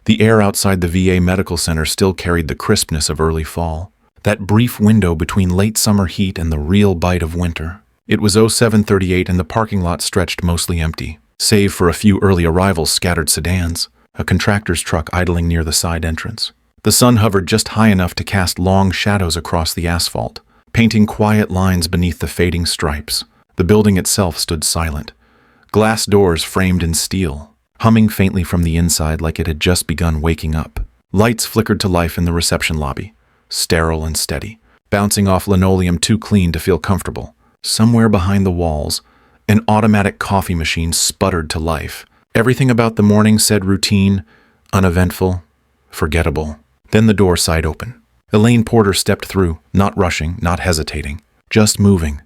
The air outside the VA medical center still carried the crispness of early fall, that brief window between late summer heat and the real bite of winter. It was 0738 and the parking lot stretched mostly empty, save for a few early arrivals scattered sedans, a contractor's truck idling near the side entrance. The sun hovered just high enough to cast long shadows across the asphalt, painting quiet lines beneath the fading stripes. The building itself stood silent, glass doors framed in steel, humming faintly from the inside like it had just begun waking up. Lights flickered to life in the reception lobby, sterile and steady, bouncing off linoleum too clean to feel comfortable. Somewhere behind the walls, an automatic coffee machine sputtered to life. Everything about the morning said routine, uneventful, forgettable. Then the door sighed open. Elaine Porter stepped through, not rushing, not hesitating, just moving,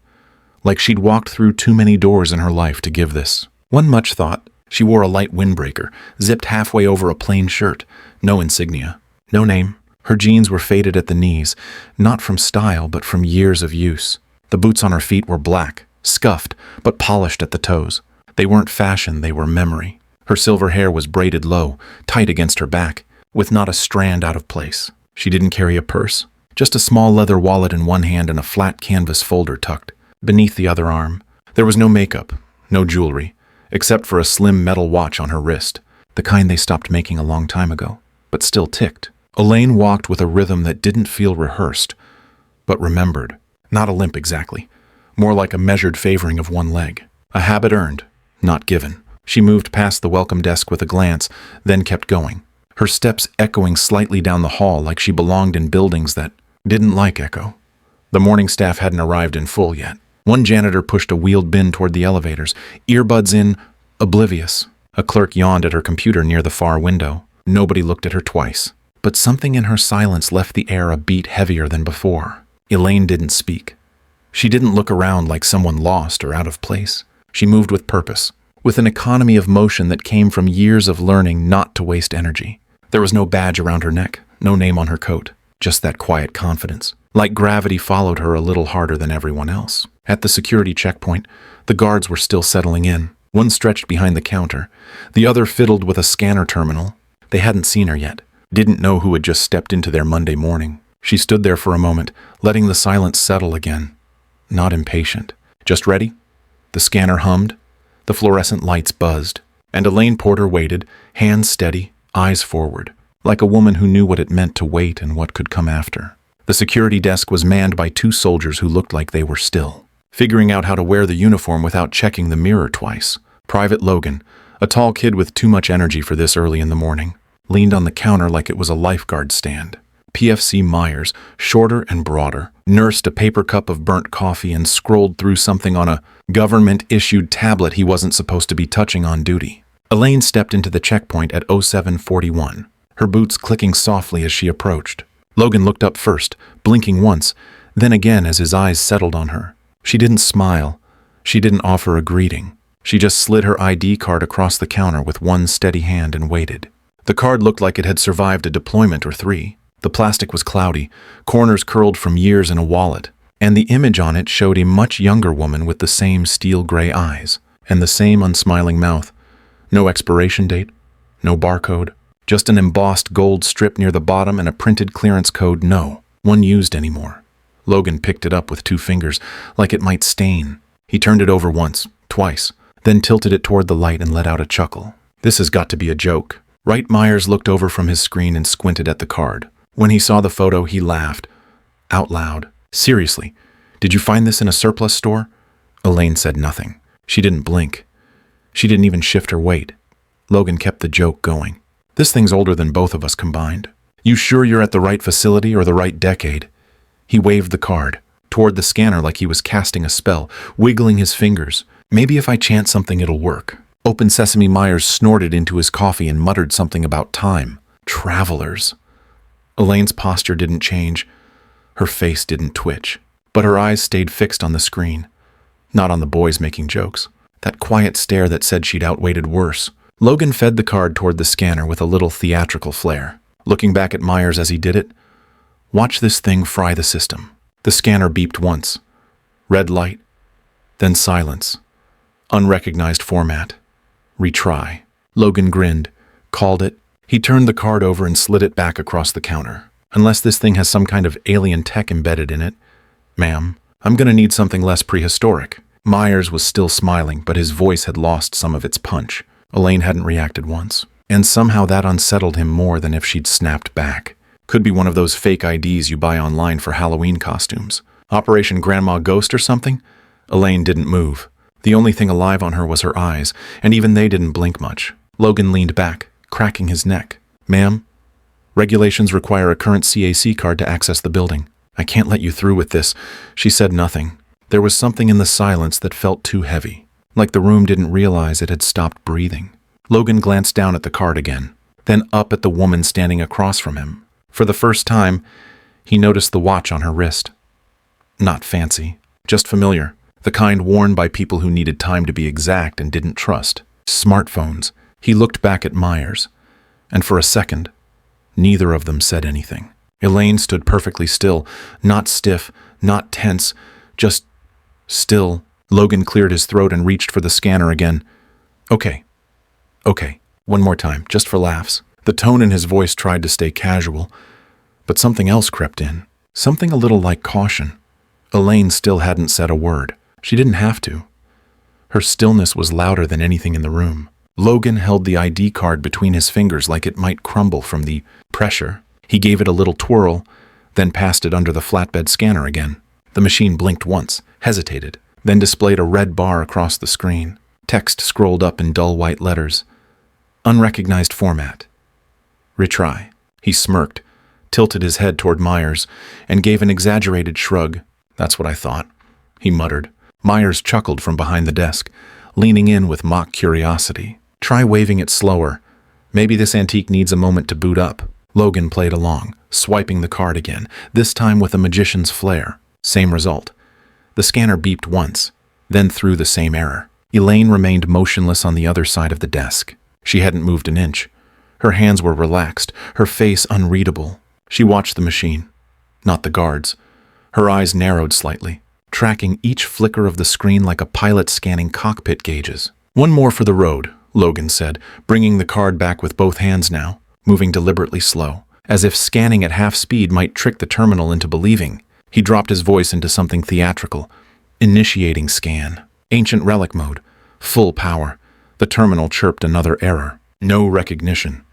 like she'd walked through too many doors in her life to give this one much thought. She wore a light windbreaker, zipped halfway over a plain shirt, no insignia, no name. Her jeans were faded at the knees, not from style but from years of use. The boots on her feet were black, scuffed, but polished at the toes. They weren't fashion, they were memory. Her silver hair was braided low, tight against her back, with not a strand out of place. She didn't carry a purse, just a small leather wallet in one hand and a flat canvas folder tucked beneath the other arm. There was no makeup, no jewelry, except for a slim metal watch on her wrist, the kind they stopped making a long time ago, but still ticked. Elaine walked with a rhythm that didn't feel rehearsed, but remembered. Not a limp exactly, more like a measured favoring of one leg. A habit earned, not given. She moved past the welcome desk with a glance, then kept going, her steps echoing slightly down the hall like she belonged in buildings that didn't like echo. The morning staff hadn't arrived in full yet. One janitor pushed a wheeled bin toward the elevators, earbuds in, oblivious. A clerk yawned at her computer near the far window. Nobody looked at her twice, but something in her silence left the air a beat heavier than before. Elaine didn't speak. She didn't look around like someone lost or out of place. She moved with purpose, with an economy of motion that came from years of learning not to waste energy. There was no badge around her neck, no name on her coat, just that quiet confidence. Like gravity followed her a little harder than everyone else. At the security checkpoint, the guards were still settling in. One stretched behind the counter, the other fiddled with a scanner terminal. They hadn't seen her yet, didn't know who had just stepped into their Monday morning. She stood there for a moment, letting the silence settle again. Not impatient. Just ready? The scanner hummed. The fluorescent lights buzzed. And Elaine Porter waited, hands steady, eyes forward, like a woman who knew what it meant to wait and what could come after. The security desk was manned by two soldiers who looked like they were still, figuring out how to wear the uniform without checking the mirror twice. Private Logan, a tall kid with too much energy for this early in the morning, leaned on the counter like it was a lifeguard stand. PFC Myers, shorter and broader, nursed a paper cup of burnt coffee and scrolled through something on a government-issued tablet he wasn't supposed to be touching on duty. Elaine stepped into the checkpoint at 0741, her boots clicking softly as she approached. Logan looked up first, blinking once, then again as his eyes settled on her. She didn't smile. She didn't offer a greeting. She just slid her ID card across the counter with one steady hand and waited. The card looked like it had survived a deployment or three. The plastic was cloudy, corners curled from years in a wallet, and the image on it showed a much younger woman with the same steel-gray eyes and the same unsmiling mouth. No expiration date, no barcode, just an embossed gold strip near the bottom and a printed clearance code no one used anymore. Logan picked it up with 2 fingers, like it might stain. He turned it over once, twice, then tilted it toward the light and let out a chuckle. This has got to be a joke. Wright Myers looked over from his screen and squinted at the card. When he saw the photo, he laughed. Out loud. Seriously, did you find this in a surplus store? Elaine said nothing. She didn't blink. She didn't even shift her weight. Logan kept the joke going. This thing's older than both of us combined. You sure you're at the right facility or the right decade? He waved the card toward the scanner like he was casting a spell, wiggling his fingers. Maybe if I chant something, it'll work. Open Sesame Myers snorted into his coffee and muttered something about time. Travelers. Elaine's posture didn't change. Her face didn't twitch. But her eyes stayed fixed on the screen. Not on the boys making jokes. That quiet stare that said she'd outweighted worse. Logan fed the card toward the scanner with a little theatrical flair. Looking back at Myers as he did it, watch this thing fry the system. The scanner beeped once. Red light. Then silence. Unrecognized format. Retry. Logan grinned, called it, He turned the card over and slid it back across the counter. Unless this thing has some kind of alien tech embedded in it. Ma'am, I'm gonna need something less prehistoric. Myers was still smiling, but his voice had lost some of its punch. Elaine hadn't reacted once, and somehow that unsettled him more than if she'd snapped back. Could be one of those fake IDs you buy online for Halloween costumes. Operation Grandma Ghost or something? Elaine didn't move. The only thing alive on her was her eyes, and even they didn't blink much. Logan leaned back, cracking his neck. Ma'am, regulations require a current CAC card to access the building. I can't let you through with this. She said nothing. There was something in the silence that felt too heavy, like the room didn't realize it had stopped breathing. Logan glanced down at the card again, then up at the woman standing across from him. For the first time, he noticed the watch on her wrist. Not fancy, just familiar, the kind worn by people who needed time to be exact and didn't trust. Smartphones. He looked back at Myers, and for a second, neither of them said anything. Elaine stood perfectly still, not stiff, not tense, just still. Logan cleared his throat and reached for the scanner again. Okay, one more time, just for laughs. The tone in his voice tried to stay casual, but something else crept in, something a little like caution. Elaine still hadn't said a word. She didn't have to. Her stillness was louder than anything in the room. Logan held the ID card between his fingers like it might crumble from the pressure. He gave it a little twirl, then passed it under the flatbed scanner again. The machine blinked once, hesitated, then displayed a red bar across the screen. Text scrolled up in dull white letters. Unrecognized format. Retry. He smirked, tilted his head toward Myers, and gave an exaggerated shrug. That's what I thought, he muttered. Myers chuckled from behind the desk, leaning in with mock curiosity. Try waving it slower. Maybe this antique needs a moment to boot up. Logan played along, swiping the card again, this time with a magician's flair. Same result. The scanner beeped once, then threw the same error. Elaine remained motionless on the other side of the desk. She hadn't moved an inch. Her hands were relaxed, her face unreadable. She watched the machine, not the guards. Her eyes narrowed slightly, tracking each flicker of the screen like a pilot scanning cockpit gauges. One more for the road, Logan said, bringing the card back with both hands now, moving deliberately slow, as if scanning at half speed might trick the terminal into believing. He dropped his voice into something theatrical. Initiating scan. Ancient relic mode. Full power. The terminal chirped another error. No recognition.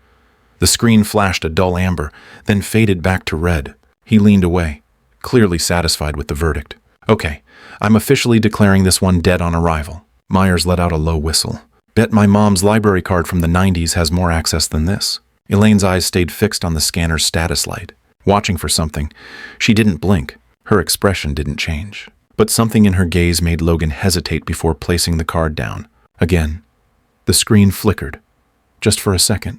The screen flashed a dull amber, then faded back to red. He leaned away, clearly satisfied with the verdict. Okay, I'm officially declaring this one dead on arrival. Myers let out a low whistle. Bet my mom's library card from the 90s has more access than this. Elaine's eyes stayed fixed on the scanner's status light, watching for something. She didn't blink. Her expression didn't change. But something in her gaze made Logan hesitate before placing the card down. Again, the screen flickered. Just for a second.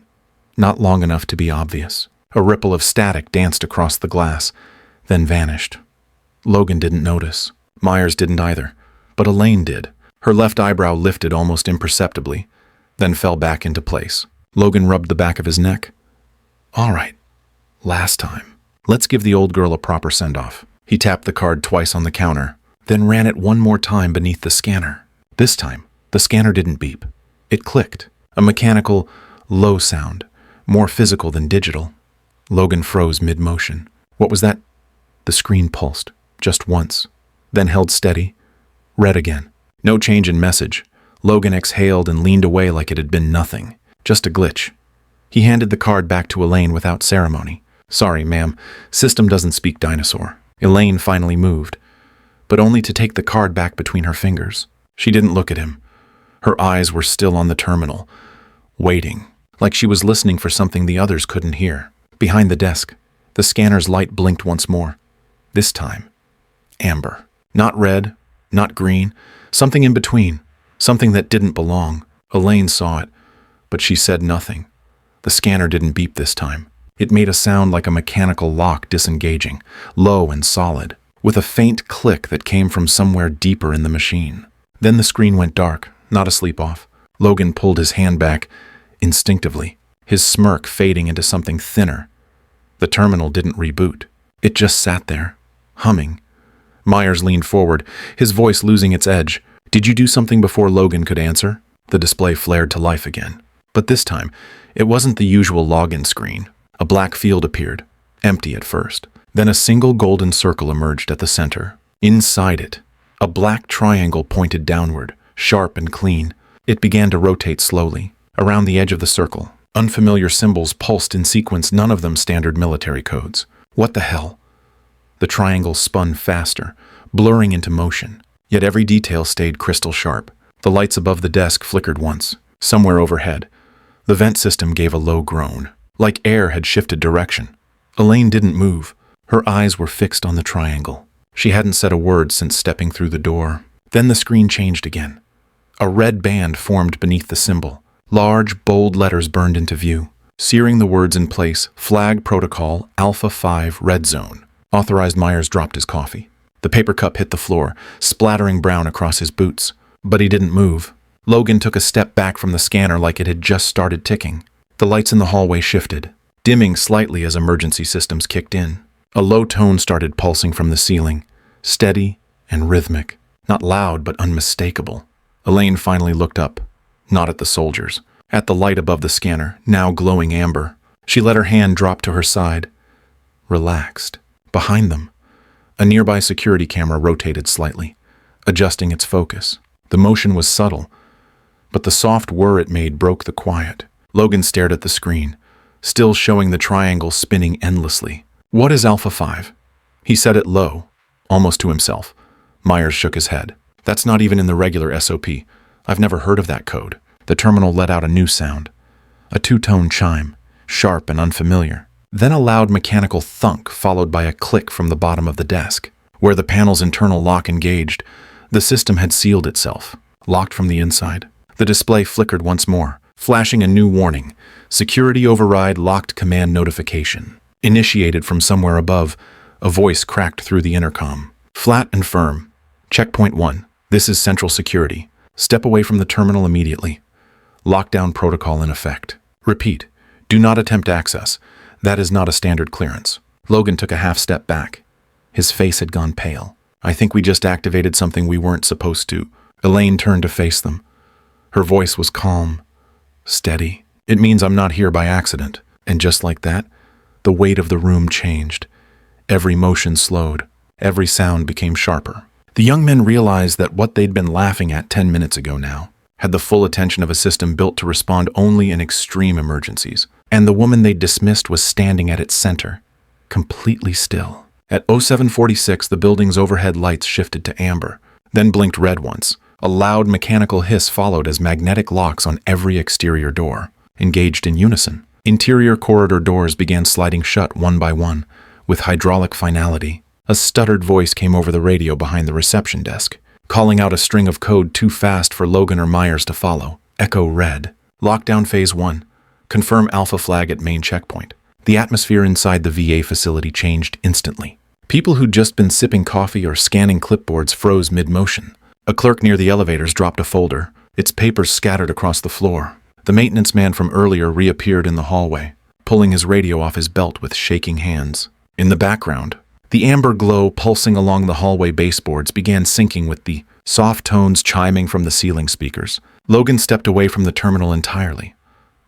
Not long enough to be obvious. A ripple of static danced across the glass, then vanished. Logan didn't notice. Myers didn't either. But Elaine did. Her left eyebrow lifted almost imperceptibly, then fell back into place. Logan rubbed the back of his neck. All right. Last time. Let's give the old girl a proper send-off. He tapped the card twice on the counter, then ran it one more time beneath the scanner. This time, the scanner didn't beep. It clicked. A mechanical, low sound, more physical than digital. Logan froze mid-motion. What was that? The screen pulsed, just once, then held steady. Read again. No change in message. Logan exhaled and leaned away like it had been nothing. Just a glitch. He handed the card back to Elaine without ceremony. Sorry, ma'am. System doesn't speak dinosaur. Elaine finally moved, but only to take the card back between her fingers. She didn't look at him. Her eyes were still on the terminal, waiting, like she was listening for something the others couldn't hear. Behind the desk, the scanner's light blinked once more. This time, amber. Not red, not green, something in between, something that didn't belong. Elaine saw it, but she said nothing. The scanner didn't beep this time. It made a sound like a mechanical lock disengaging, low and solid, with a faint click that came from somewhere deeper in the machine. Then the screen went dark, not a sleep-off. Logan pulled his hand back, instinctively, his smirk fading into something thinner. The terminal didn't reboot. It just sat there, humming. Myers leaned forward, his voice losing its edge. Did you do something before Logan could answer? The display flared to life again. But this time, it wasn't the usual login screen. A black field appeared, empty at first. Then a single golden circle emerged at the center. Inside it, a black triangle pointed downward, sharp and clean. It began to rotate slowly. Around the edge of the circle, unfamiliar symbols pulsed in sequence, none of them standard military codes. What the hell? The triangle spun faster, blurring into motion. Yet every detail stayed crystal sharp. The lights above the desk flickered once, somewhere overhead. The vent system gave a low groan, like air had shifted direction. Elaine didn't move. Her eyes were fixed on the triangle. She hadn't said a word since stepping through the door. Then the screen changed again. A red band formed beneath the symbol. Large, bold letters burned into view, searing the words in place: Flag Protocol Alpha 5 Red Zone. Authorized. Myers dropped his coffee. The paper cup hit the floor, splattering brown across his boots. But he didn't move. Logan took a step back from the scanner like it had just started ticking. The lights in the hallway shifted, dimming slightly as emergency systems kicked in. A low tone started pulsing from the ceiling, steady and rhythmic, not loud but unmistakable. Elaine finally looked up, not at the soldiers, at the light above the scanner, now glowing amber. She let her hand drop to her side, relaxed. Behind them, a nearby security camera rotated slightly, adjusting its focus. The motion was subtle, but the soft whir it made broke the quiet. Logan stared at the screen, still showing the triangle spinning endlessly. What is Alpha 5? He said it low, almost to himself. Myers shook his head. That's not even in the regular SOP. I've never heard of that code. The terminal let out a new sound. A two-tone chime, sharp and unfamiliar. Then a loud mechanical thunk followed by a click from the bottom of the desk. Where the panel's internal lock engaged, the system had sealed itself, locked from the inside. The display flickered once more, flashing a new warning. Security override locked command notification. Initiated from somewhere above, a voice cracked through the intercom. Flat and firm. Checkpoint 1. This is Central Security. Step away from the terminal immediately. Lockdown protocol in effect. Repeat. Do not attempt access. That is not a standard clearance. Logan took a half step back. His face had gone pale. I think we just activated something we weren't supposed to. Elaine turned to face them. Her voice was calm, steady. It means I'm not here by accident. And just like that, the weight of the room changed. Every motion slowed. Every sound became sharper. The young men realized that what they'd been laughing at 10 minutes ago now had the full attention of a system built to respond only in extreme emergencies. And the woman they'd dismissed was standing at its center, completely still. At 0746, the building's overhead lights shifted to amber, then blinked red once. A loud mechanical hiss followed as magnetic locks on every exterior door engaged in unison. Interior corridor doors began sliding shut one by one, with hydraulic finality. A stuttered voice came over the radio behind the reception desk, calling out a string of code too fast for Logan or Myers to follow. Echo Red. Lockdown Phase 1. Confirm Alpha flag at main checkpoint. The atmosphere inside the VA facility changed instantly. People who'd just been sipping coffee or scanning clipboards froze mid-motion. A clerk near the elevators dropped a folder, its papers scattered across the floor. The maintenance man from earlier reappeared in the hallway, pulling his radio off his belt with shaking hands. In the background, the amber glow pulsing along the hallway baseboards began syncing with the soft tones chiming from the ceiling speakers. Logan stepped away from the terminal entirely.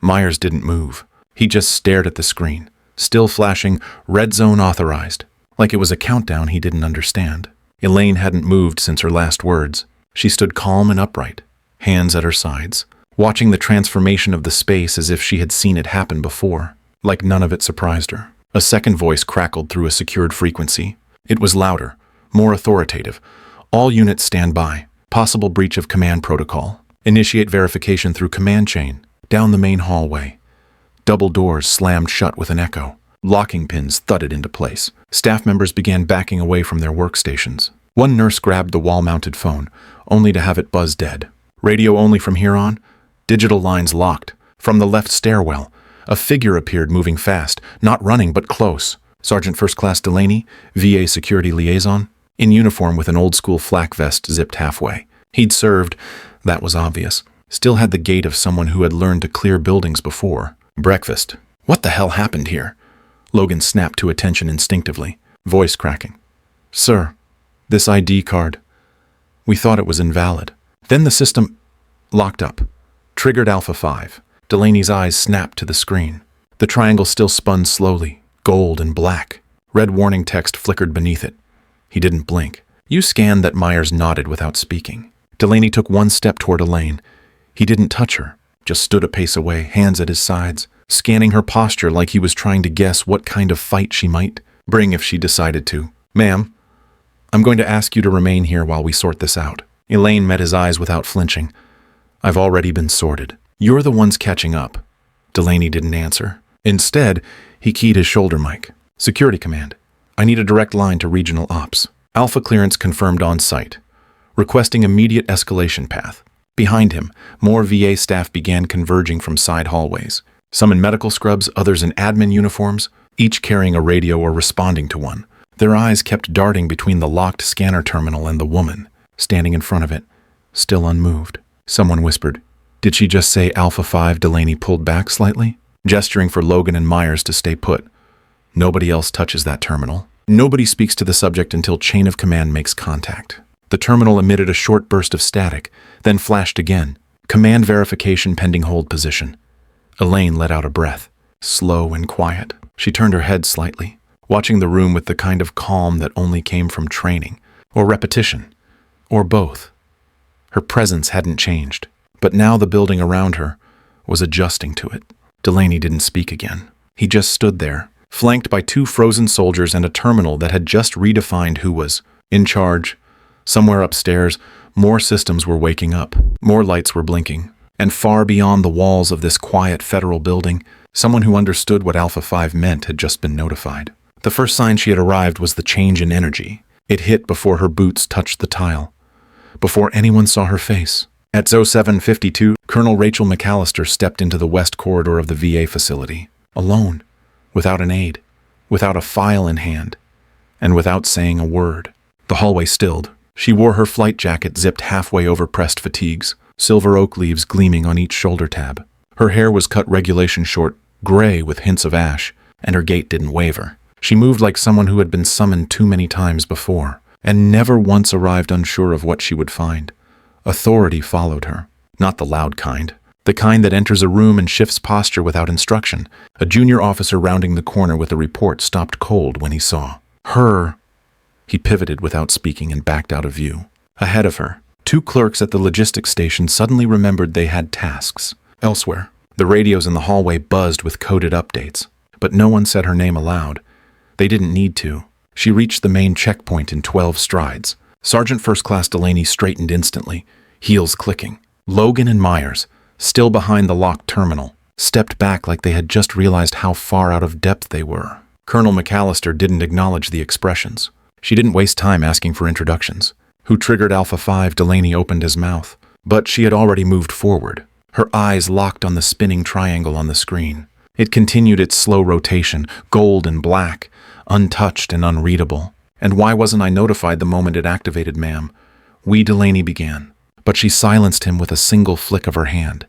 Myers didn't move. He just stared at the screen, still flashing Red Zone Authorized, like it was a countdown he didn't understand. Elaine hadn't moved since her last words. She stood calm and upright, hands at her sides, watching the transformation of the space as if she had seen it happen before, like none of it surprised her. A second voice crackled through a secured frequency. It was louder, more authoritative. All units stand by. Possible breach of command protocol. Initiate verification through command chain. Down the main hallway. Double doors slammed shut with an echo. Locking pins thudded into place. Staff members began backing away from their workstations. One nurse grabbed the wall-mounted phone, only to have it buzz dead. Radio only from here on? Digital lines locked. From the left stairwell, a figure appeared moving fast, not running but close. Sergeant First Class Delaney, VA Security Liaison, in uniform with an old-school flak vest zipped halfway. He'd served, that was obvious. Still had the gait of someone who had learned to clear buildings before. Breakfast. What the hell happened here? Logan snapped to attention instinctively, voice cracking. Sir, this ID card. We thought it was invalid. Then the system locked up. Triggered Alpha 5. Delaney's eyes snapped to the screen. The triangle still spun slowly, gold and black. Red warning text flickered beneath it. He didn't blink. "You scanned that." Myers nodded without speaking. Delaney took one step toward Elaine. He didn't touch her, just stood a pace away, hands at his sides, scanning her posture like he was trying to guess what kind of fight she might bring if she decided to. "Ma'am, I'm going to ask you to remain here while we sort this out." Elaine met his eyes without flinching. "I've already been sorted. You're the ones catching up." Delaney didn't answer. Instead, he keyed his shoulder mic. "Security command. I need a direct line to regional ops. Alpha clearance confirmed on site. Requesting immediate escalation path." Behind him, more VA staff began converging from side hallways. Some in medical scrubs, others in admin uniforms, each carrying a radio or responding to one. Their eyes kept darting between the locked scanner terminal and the woman, standing in front of it, still unmoved. Someone whispered, "Did she just say Alpha 5? Delaney pulled back slightly, gesturing for Logan and Myers to stay put. Nobody else touches that terminal. Nobody speaks to the subject until chain of command makes contact. The terminal emitted a short burst of static, then flashed again. Command verification pending hold position. Elaine let out a breath, slow and quiet. She turned her head slightly, watching the room with the kind of calm that only came from training, or repetition, or both. Her presence hadn't changed, but now the building around her was adjusting to it. Delaney didn't speak again. He just stood there, flanked by two frozen soldiers and a terminal that had just redefined who was in charge. Somewhere upstairs, more systems were waking up, more lights were blinking, and far beyond the walls of this quiet federal building, someone who understood what Alpha 5 meant had just been notified. The first sign she had arrived was the change in energy. It hit before her boots touched the tile, before anyone saw her face. At Zone 752, Colonel Rachel McAllister stepped into the west corridor of the VA facility, alone, without an aide, without a file in hand, and without saying a word. The hallway stilled. She wore her flight jacket zipped halfway over pressed fatigues, silver oak leaves gleaming on each shoulder tab. Her hair was cut regulation short, gray with hints of ash, and her gait didn't waver. She moved like someone who had been summoned too many times before, and never once arrived unsure of what she would find. Authority followed her, not the loud kind, the kind that enters a room and shifts posture without instruction. A junior officer rounding the corner with a report stopped cold when he saw her. He pivoted without speaking and backed out of view. Ahead of her, two clerks at the logistics station suddenly remembered they had tasks elsewhere. The radios in the hallway buzzed with coded updates, but no one said her name aloud. They didn't need to. She reached the main checkpoint in 12 strides. Sergeant First Class Delaney straightened instantly, heels clicking. Logan and Myers, still behind the locked terminal, stepped back like they had just realized how far out of depth they were. Colonel McAllister didn't acknowledge the expressions. She didn't waste time asking for introductions. Who triggered Alpha 5? Delaney opened his mouth, but she had already moved forward. Her eyes locked on the spinning triangle on the screen. It continued its slow rotation, gold and black, untouched and unreadable. "And why wasn't I notified the moment it activated, ma'am?" Delaney began, but she silenced him with a single flick of her hand.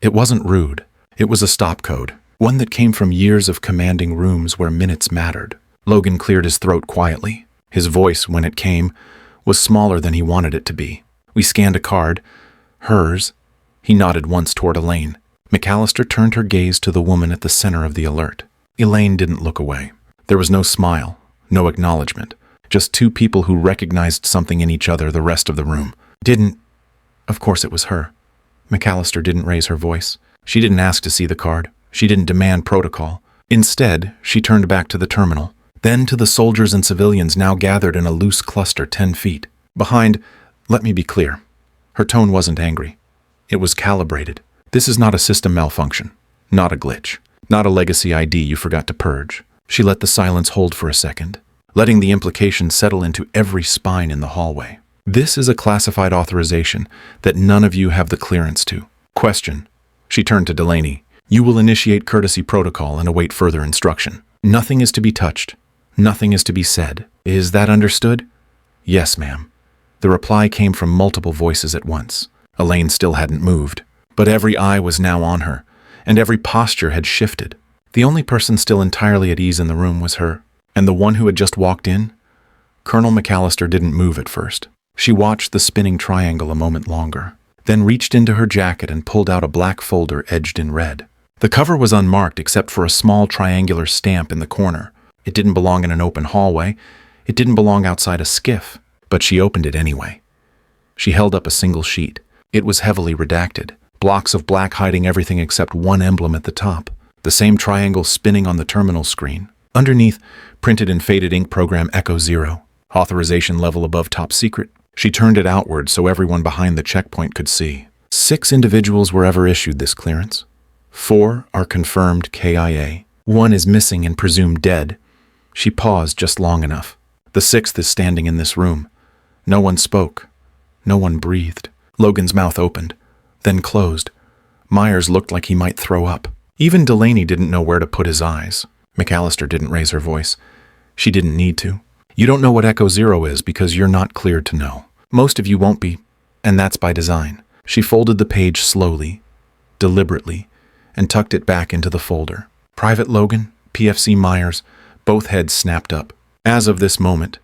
It wasn't rude. It was a stop code, one that came from years of commanding rooms where minutes mattered. Logan cleared his throat quietly. His voice, when it came, was smaller than he wanted it to be. "We scanned a card. Hers." He nodded once toward Elaine. McAllister turned her gaze to the woman at the center of the alert. Elaine didn't look away. There was no smile, no acknowledgement, just two people who recognized something in each other. The rest of the room didn't. Of course it was her. McAllister didn't raise her voice. She didn't ask to see the card. She didn't demand protocol. Instead, she turned back to the terminal, then to the soldiers and civilians now gathered in a loose cluster 10 feet behind. "Let me be clear." Her tone wasn't angry. It was calibrated. "This is not a system malfunction, not a glitch, not a legacy ID you forgot to purge." She let the silence hold for a second, letting the implication settle into every spine in the hallway. "This is a classified authorization that none of you have the clearance to. Question." She turned to Delaney. "You will initiate courtesy protocol and await further instruction. Nothing is to be touched. Nothing is to be said. Is that understood?" "Yes, ma'am." The reply came from multiple voices at once. Elaine still hadn't moved, but every eye was now on her, and every posture had shifted. The only person still entirely at ease in the room was her, and the one who had just walked in. Colonel McAllister didn't move at first. She watched the spinning triangle a moment longer. then reached into her jacket and pulled out a black folder edged in red. The cover was unmarked except for a small triangular stamp in the corner. It didn't belong in an open hallway. It didn't belong outside a skiff, but she opened it anyway. She held up a single sheet. It was heavily redacted, blocks of black hiding everything except one emblem at the top, the same triangle spinning on the terminal screen. Underneath, printed in faded ink, program Echo 0, authorization level above top secret. She turned it outward so everyone behind the checkpoint could see. 6 individuals were ever issued this clearance. 4 are confirmed KIA. 1 is missing and presumed dead. She paused just long enough. The 6th is standing in this room. No one spoke. No one breathed. Logan's mouth opened, then closed. Myers looked like he might throw up. Even Delaney didn't know where to put his eyes. McAllister didn't raise her voice. She didn't need to. You don't know what Echo 0 is because you're not cleared to know. Most of you won't be, and that's by design. She folded the page slowly, deliberately, and tucked it back into the folder. Private Logan, PFC Myers, both heads snapped up. As of this moment,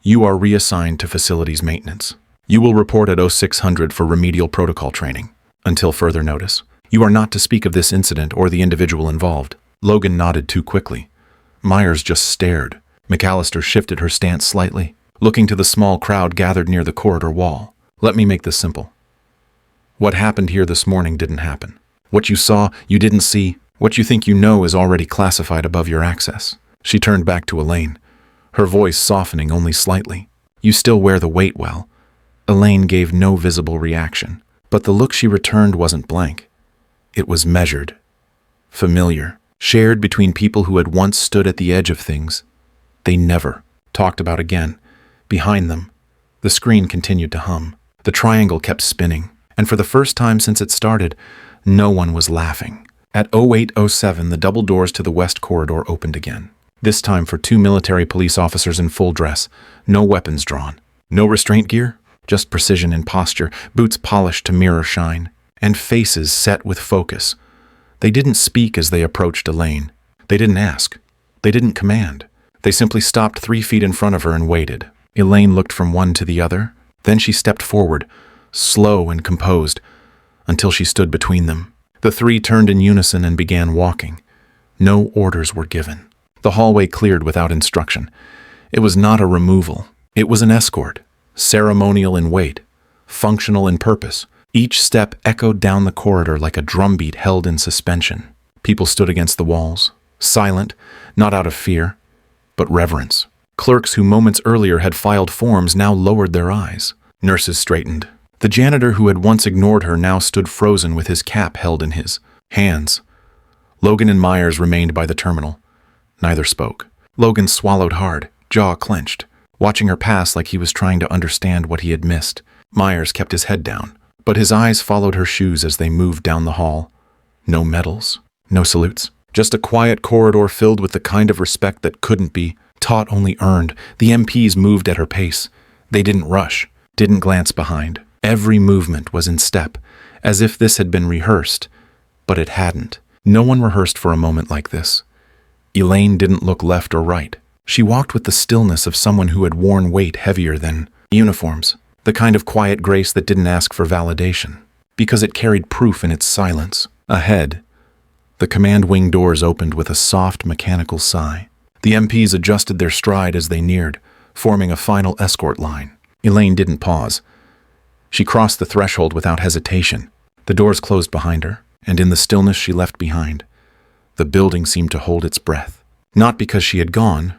you are reassigned to facilities maintenance. You will report at 0600 for remedial protocol training. Until further notice, you are not to speak of this incident or the individual involved. Logan nodded too quickly. Myers just stared. McAllister shifted her stance slightly, looking to the small crowd gathered near the corridor wall. Let me make this simple. What happened here this morning didn't happen. What you saw, you didn't see. What you think you know is already classified above your access. She turned back to Elaine, her voice softening only slightly. You still wear the weight well. Elaine gave no visible reaction, but the look she returned wasn't blank. It was measured, familiar, shared between people who had once stood at the edge of things they never talked about again. Behind them, the screen continued to hum. The triangle kept spinning, and for the first time since it started, no one was laughing. At 0807, the double doors to the west corridor opened again. This time for 2 military police officers in full dress, no weapons drawn. No restraint gear, just precision and posture, boots polished to mirror shine, and faces set with focus. They didn't speak as they approached Elaine. They didn't ask. They didn't command. They simply stopped 3 feet in front of her and waited. Elaine looked from one to the other. Then she stepped forward, slow and composed, until she stood between them. The 3 turned in unison and began walking. No orders were given. The hallway cleared without instruction. It was not a removal. It was an escort, ceremonial in weight, functional in purpose. Each step echoed down the corridor like a drumbeat held in suspension. People stood against the walls, silent, not out of fear, but reverence. Clerks who moments earlier had filed forms now lowered their eyes. Nurses straightened. The janitor who had once ignored her now stood frozen with his cap held in his hands. Logan and Myers remained by the terminal. Neither spoke. Logan swallowed hard, jaw clenched, watching her pass like he was trying to understand what he had missed. Myers kept his head down, but his eyes followed her shoes as they moved down the hall. No medals, no salutes, just a quiet corridor filled with the kind of respect that couldn't be taught, only earned. The MPs moved at her pace. They didn't rush, didn't glance behind. Every movement was in step, as if this had been rehearsed, but it hadn't. No one rehearsed for a moment like this. Elaine didn't look left or right. She walked with the stillness of someone who had worn weight heavier than uniforms, the kind of quiet grace that didn't ask for validation, because it carried proof in its silence. Ahead, the command wing doors opened with a soft, mechanical sigh. The MPs adjusted their stride as they neared, forming a final escort line. Elaine didn't pause. She crossed the threshold without hesitation. The doors closed behind her, and in the stillness she left behind, the building seemed to hold its breath. Not because she had gone,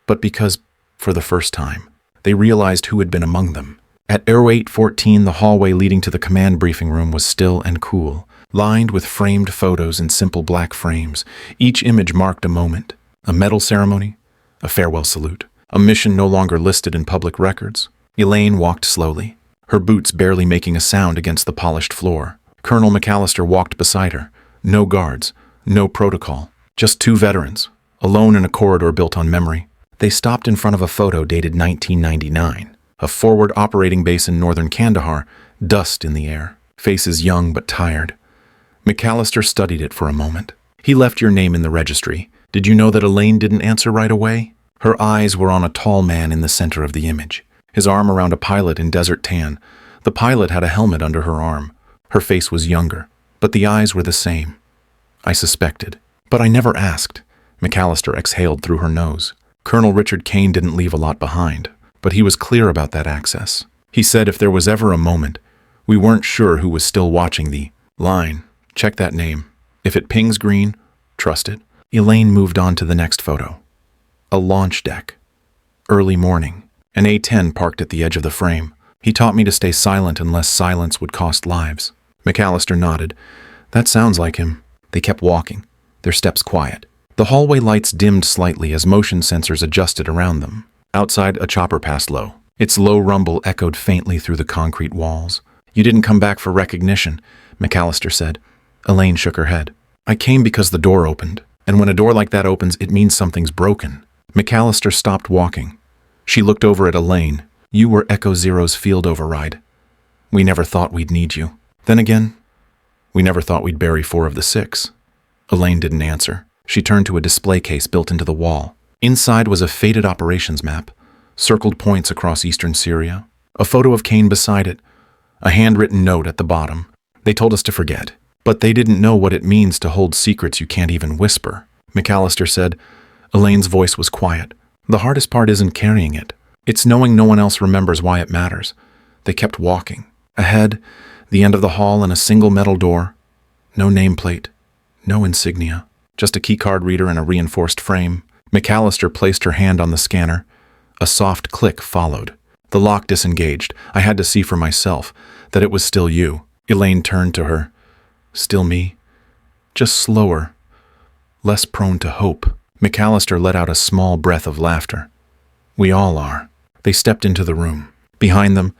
but because, for the first time, they realized who had been among them. At 0814, the hallway leading to the command briefing room was still and cool, lined with framed photos in simple black frames. Each image marked a moment, a medal ceremony, a farewell salute, a mission no longer listed in public records. Elaine walked slowly, her boots barely making a sound against the polished floor. Colonel McAllister walked beside her. No guards, no protocol, just 2 veterans, alone in a corridor built on memory. They stopped in front of a photo dated 1999, a forward operating base in northern Kandahar, dust in the air, faces young but tired. McAllister studied it for a moment. He left your name in the registry. Did you know that Elaine didn't answer right away? Her eyes were on a tall man in the center of the image, his arm around a pilot in desert tan, The pilot had a helmet under her arm. Her face was younger, but the eyes were the same. I suspected, but I never asked. McAllister exhaled through her nose. Colonel Richard Kane didn't leave a lot behind, but he was clear about that access. He said if there was ever a moment, we weren't sure who was still watching the line. Check that name. If it pings green, trust it. Elaine moved on to the next photo. A launch deck. Early morning. An A-10 parked at the edge of the frame. He taught me to stay silent unless silence would cost lives. McAllister nodded. That sounds like him. They kept walking, their steps quiet. The hallway lights dimmed slightly as motion sensors adjusted around them. Outside, a chopper passed low. Its low rumble echoed faintly through the concrete walls. You didn't come back for recognition, McAllister said. Elaine shook her head. I came because the door opened, and when a door like that opens, it means something's broken. McAllister stopped walking. She looked over at Elaine. You were Echo Zero's field override. We never thought we'd need you. Then again, we never thought we'd bury 4 of the 6. Elaine didn't answer. She turned to a display case built into the wall. Inside was a faded operations map, circled points across eastern Syria, a photo of Kane beside it, a handwritten note at the bottom. They told us to forget, but they didn't know what it means to hold secrets you can't even whisper. McAllister said. Elaine's voice was quiet. The hardest part isn't carrying it. It's knowing no one else remembers why it matters. They kept walking. Ahead, the end of the hall and a single metal door. No nameplate, no insignia, just a keycard reader and a reinforced frame. McAllister placed her hand on the scanner. A soft click followed. The lock disengaged. I had to see for myself that it was still you. Elaine turned to her. Still me? Just slower, less prone to hope. McAllister let out a small breath of laughter. We all are. They stepped into the room. Behind them,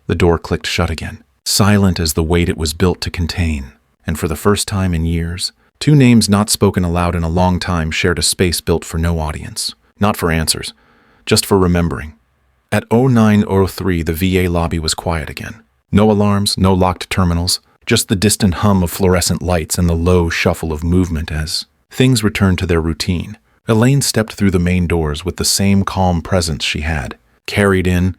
the door clicked shut again, silent as the weight it was built to contain. And for the first time in years, 2 names not spoken aloud in a long time shared a space built for no audience. Not for answers, just for remembering. At 09:03, the VA lobby was quiet again. No alarms, no locked terminals, just the distant hum of fluorescent lights and the low shuffle of movement as things returned to their routine. Elaine stepped through the main doors with the same calm presence she had. Carried in,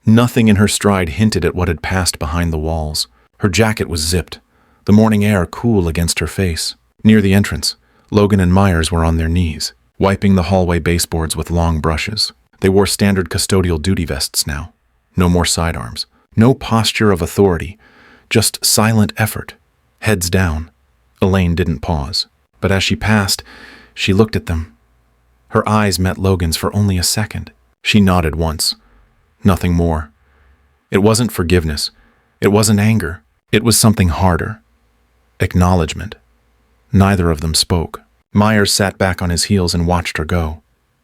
nothing in her stride hinted at what had passed behind the walls. Her jacket was zipped, the morning air cool against her face. Near the entrance, Logan and Myers were on their knees, wiping the hallway baseboards with long brushes. They wore standard custodial duty vests now. No more sidearms. No posture of authority. Just silent effort. Heads down. Elaine didn't pause. But as she passed, she looked at them. Her eyes met Logan's for only a second. She nodded once. Nothing more. It wasn't forgiveness. It wasn't anger. It was something harder. Acknowledgement. Neither of them spoke. Myers sat back on his heels and watched her go.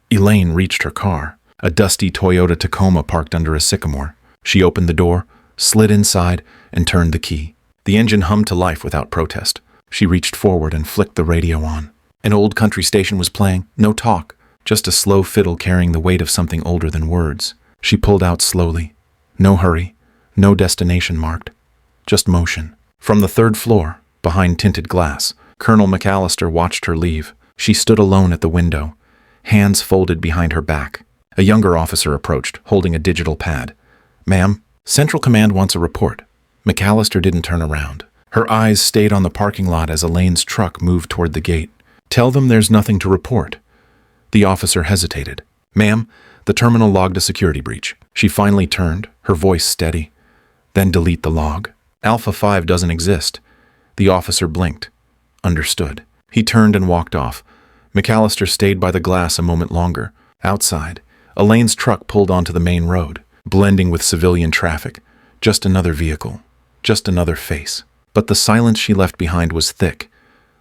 Elaine reached her car, a dusty Toyota Tacoma parked under a sycamore. She opened the door, slid inside, and turned the key. The engine hummed to life without protest. She reached forward and flicked the radio on. An old country station was playing, no talk, just a slow fiddle carrying the weight of something older than words. She pulled out slowly. No hurry, no destination marked, just motion. From the 3rd floor, behind tinted glass, Colonel McAllister watched her leave. She stood alone at the window, hands folded behind her back. A younger officer approached, holding a digital pad. Ma'am, Central Command wants a report. McAllister didn't turn around. Her eyes stayed on the parking lot as Elaine's truck moved toward the gate. Tell them there's nothing to report. The officer hesitated. Ma'am, the terminal logged a security breach. She finally turned, her voice steady. Then delete the log. Alpha 5 doesn't exist. The officer blinked. Understood. He turned and walked off. McAllister stayed by the glass a moment longer. Outside, Elaine's truck pulled onto the main road, blending with civilian traffic. Just another vehicle. Just another face. But the silence she left behind was thick,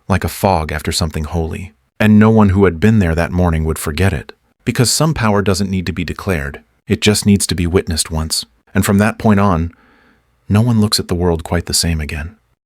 like a fog after something holy. And no one who had been there that morning would forget it. Because some power doesn't need to be declared. It just needs to be witnessed once. And from that point on, no one looks at the world quite the same again.